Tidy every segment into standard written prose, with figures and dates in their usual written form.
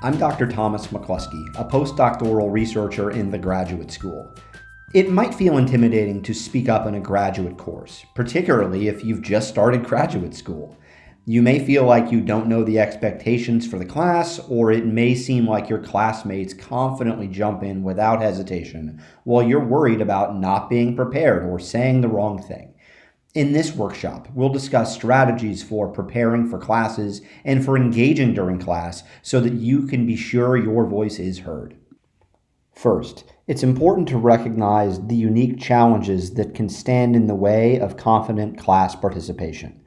I'm Dr. Thomas McCluskey, a postdoctoral researcher in the graduate school. It might feel intimidating to speak up in a graduate course, particularly if you've just started graduate school. You may feel like you don't know the expectations for the class, or it may seem like your classmates confidently jump in without hesitation while you're worried about not being prepared or saying the wrong thing. In this workshop, we'll discuss strategies for preparing for classes and for engaging during class so that you can be sure your voice is heard. First, it's important to recognize the unique challenges that can stand in the way of confident class participation.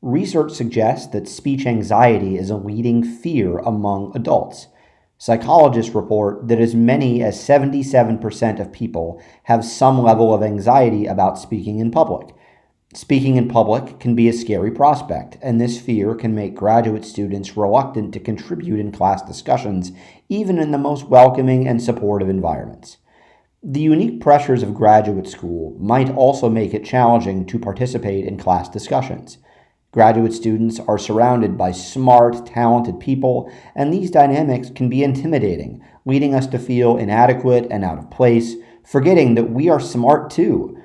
Research suggests that speech anxiety is a leading fear among adults. Psychologists report that as many as 77% of people have some level of anxiety about speaking in public. Speaking in public can be a scary prospect, and this fear can make graduate students reluctant to contribute in class discussions, even in the most welcoming and supportive environments. The unique pressures of graduate school might also make it challenging to participate in class discussions. Graduate students are surrounded by smart, talented people, and these dynamics can be intimidating, leading us to feel inadequate and out of place, forgetting that we are smart too.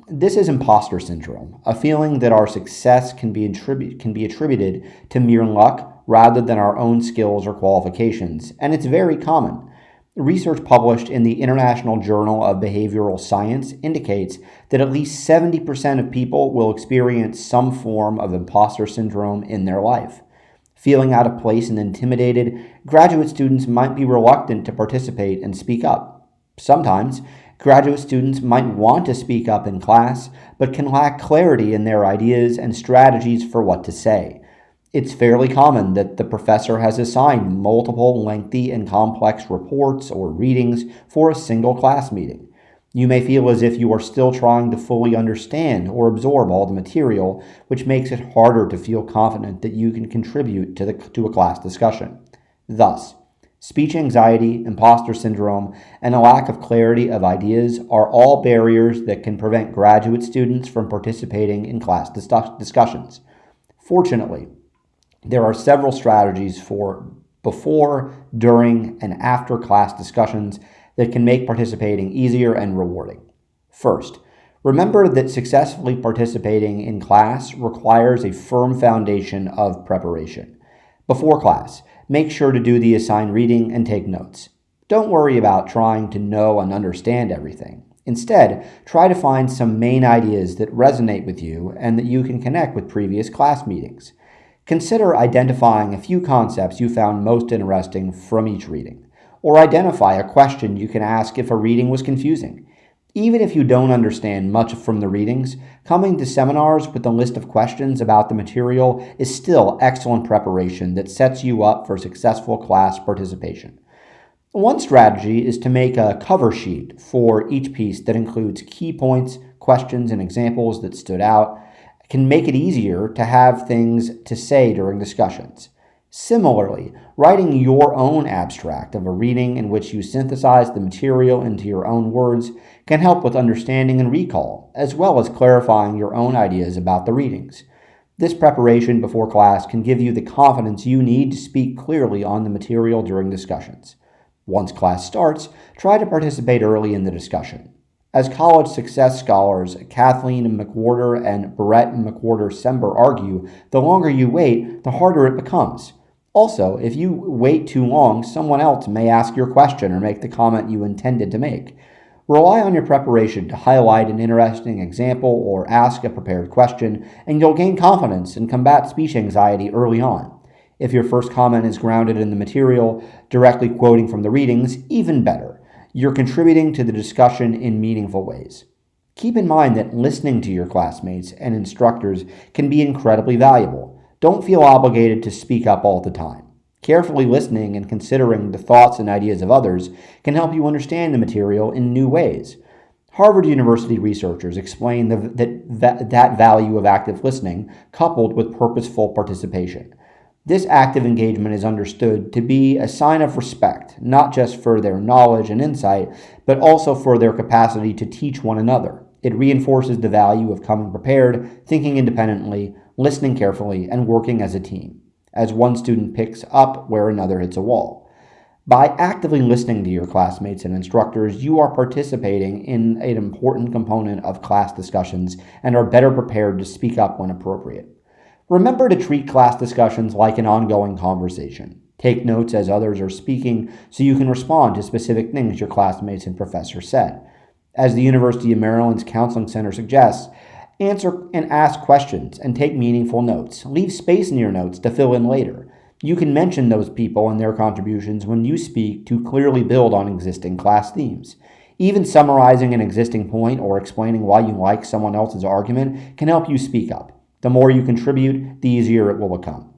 This is imposter syndrome, a feeling that our success can be attributed to mere luck rather than our own skills or qualifications, and it's very common. Research published in the International Journal of Behavioral Science indicates that at least 70% of people will experience some form of imposter syndrome in their life. Feeling out of place and intimidated, graduate students might be reluctant to participate and speak up. Sometimes, graduate students might want to speak up in class, but can lack clarity in their ideas and strategies for what to say. It's fairly common that the professor has assigned multiple lengthy and complex reports or readings for a single class meeting. You may feel as if you are still trying to fully understand or absorb all the material, which makes it harder to feel confident that you can contribute to a class discussion. Thus, speech anxiety, imposter syndrome, and a lack of clarity of ideas are all barriers that can prevent graduate students from participating in class discussions. Fortunately, there are several strategies for before, during, and after class discussions that can make participating easier and rewarding. First, remember that successfully participating in class requires a firm foundation of preparation. Before class, make sure to do the assigned reading and take notes. Don't worry about trying to know and understand everything. Instead, try to find some main ideas that resonate with you and that you can connect with previous class meetings. Consider identifying a few concepts you found most interesting from each reading, or identify a question you can ask if a reading was confusing. Even if you don't understand much from the readings, coming to seminars with a list of questions about the material is still excellent preparation that sets you up for successful class participation. One strategy is to make a cover sheet for each piece that includes key points, questions, and examples that stood out. It can make it easier to have things to say during discussions. Similarly, writing your own abstract of a reading in which you synthesize the material into your own words can help with understanding and recall, as well as clarifying your own ideas about the readings. This preparation before class can give you the confidence you need to speak clearly on the material during discussions. Once class starts, try to participate early in the discussion. As college success scholars Kathleen McWhorter and Brett McWhorter-Sember argue, the longer you wait, the harder it becomes. Also, if you wait too long, someone else may ask your question or make the comment you intended to make. Rely on your preparation to highlight an interesting example or ask a prepared question, and you'll gain confidence and combat speech anxiety early on. If your first comment is grounded in the material, directly quoting from the readings, even better. You're contributing to the discussion in meaningful ways. Keep in mind that listening to your classmates and instructors can be incredibly valuable. Don't feel obligated to speak up all the time. Carefully listening and considering the thoughts and ideas of others can help you understand the material in new ways. Harvard University researchers explain that value of active listening coupled with purposeful participation. This active engagement is understood to be a sign of respect, not just for their knowledge and insight, but also for their capacity to teach one another. It reinforces the value of coming prepared, thinking independently, listening carefully, and working as a team, as one student picks up where another hits a wall. By actively listening to your classmates and instructors, you are participating in an important component of class discussions and are better prepared to speak up when appropriate. Remember to treat class discussions like an ongoing conversation. Take notes as others are speaking so you can respond to specific things your classmates and professors said. As the University of Maryland's Counseling Center suggests, answer and ask questions and take meaningful notes. Leave space in your notes to fill in later. You can mention those people and their contributions when you speak to clearly build on existing class themes. Even summarizing an existing point or explaining why you like someone else's argument can help you speak up. The more you contribute, the easier it will become.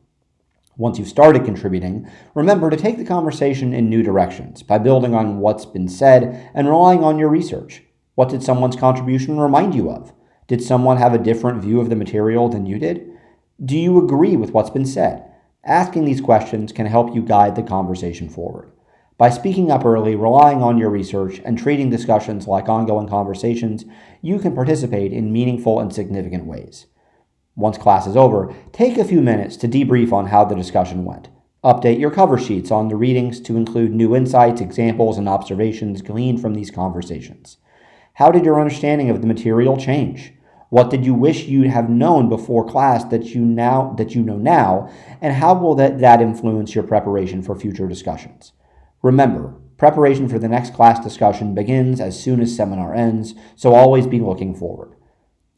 Once you've started contributing, remember to take the conversation in new directions by building on what's been said and relying on your research. What did someone's contribution remind you of? Did someone have a different view of the material than you did? Do you agree with what's been said? Asking these questions can help you guide the conversation forward. By speaking up early, relying on your research, and treating discussions like ongoing conversations, you can participate in meaningful and significant ways. Once class is over, take a few minutes to debrief on how the discussion went. Update your cover sheets on the readings to include new insights, examples, and observations gleaned from these conversations. How did your understanding of the material change? What did you wish you'd have known before class that you know now, and how will that influence your preparation for future discussions? Remember, preparation for the next class discussion begins as soon as seminar ends, so always be looking forward.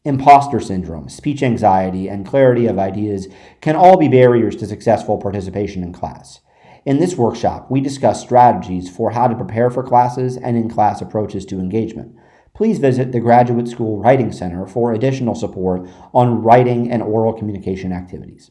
Imposter syndrome, speech anxiety, and clarity of ideas can all be barriers to successful participation in class. In this workshop, we discuss strategies for how to prepare for classes and in-class approaches to engagement. Please visit the Graduate School Writing Center for additional support on writing and oral communication activities.